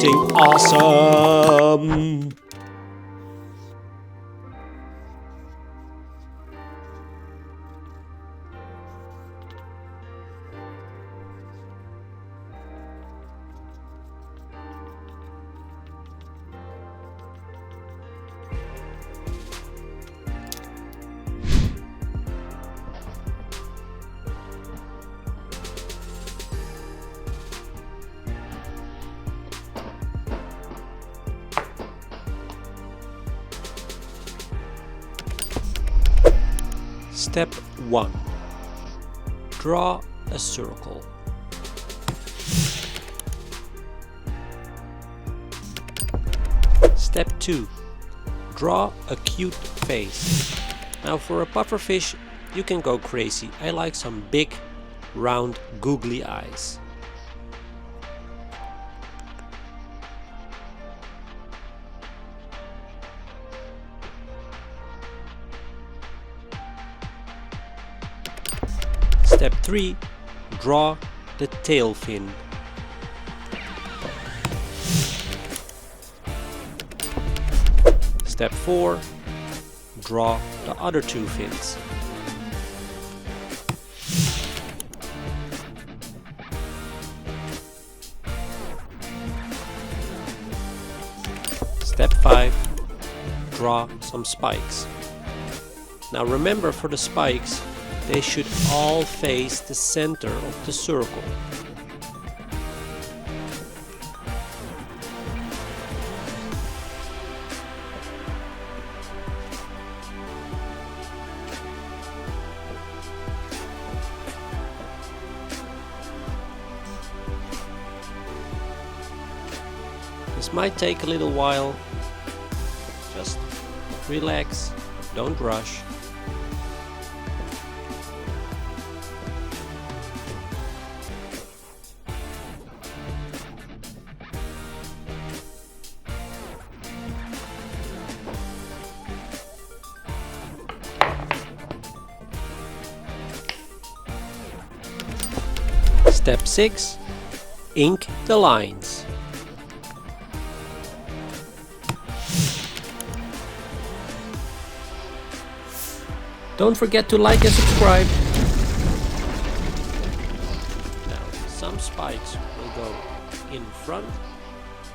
creating awesome! Step 1. Draw a circle. Step 2. Draw a cute face. Now for a pufferfish you can go crazy. I like some big, round, googly eyes. Step 3. Draw the tail fin. Step 4. Draw the other two fins. Step 5. Draw some spikes. Now remember, for the spikes, they should all face the center of the circle. This might take a little while. Just relax, don't rush. Step 6. Ink the lines. Don't forget to like and subscribe. Now, some spikes will go in front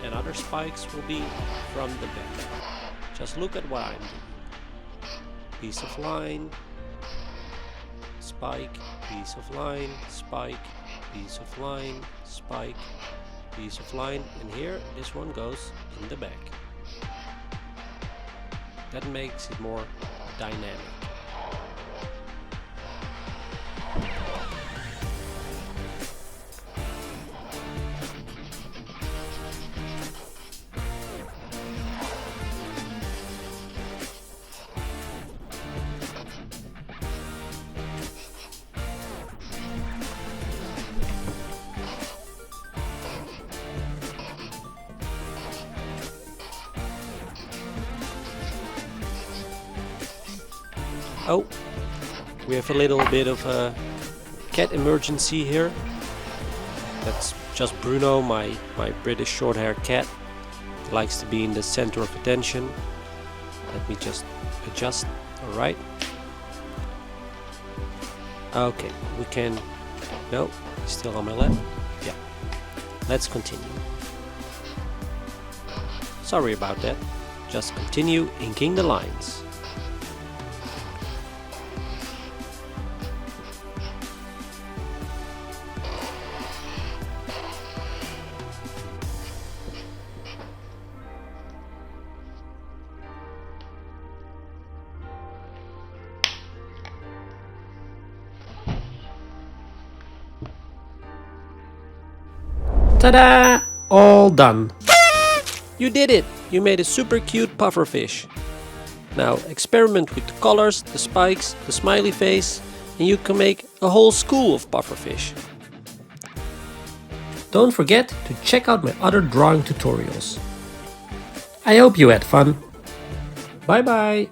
and other spikes will be from the back. Just look at what I'm doing. Piece of line, spike, piece of line, spike, piece of line, spike, piece of line, and here this one goes in the back. That makes it more dynamic. Oh, we have a little bit of a cat emergency here. That's just Bruno, my British short-haired cat. He likes to be in the center of attention. Let me just adjust. Alright. Okay, we can... No, he's still on my lap. Yeah. Let's continue. Sorry about that. Just continue inking the lines. Ta-da! All done! You did it! You made a super cute pufferfish. Now experiment with the colors, the spikes, the smiley face, and you can make a whole school of pufferfish. Don't forget to check out my other drawing tutorials. I hope you had fun. Bye bye!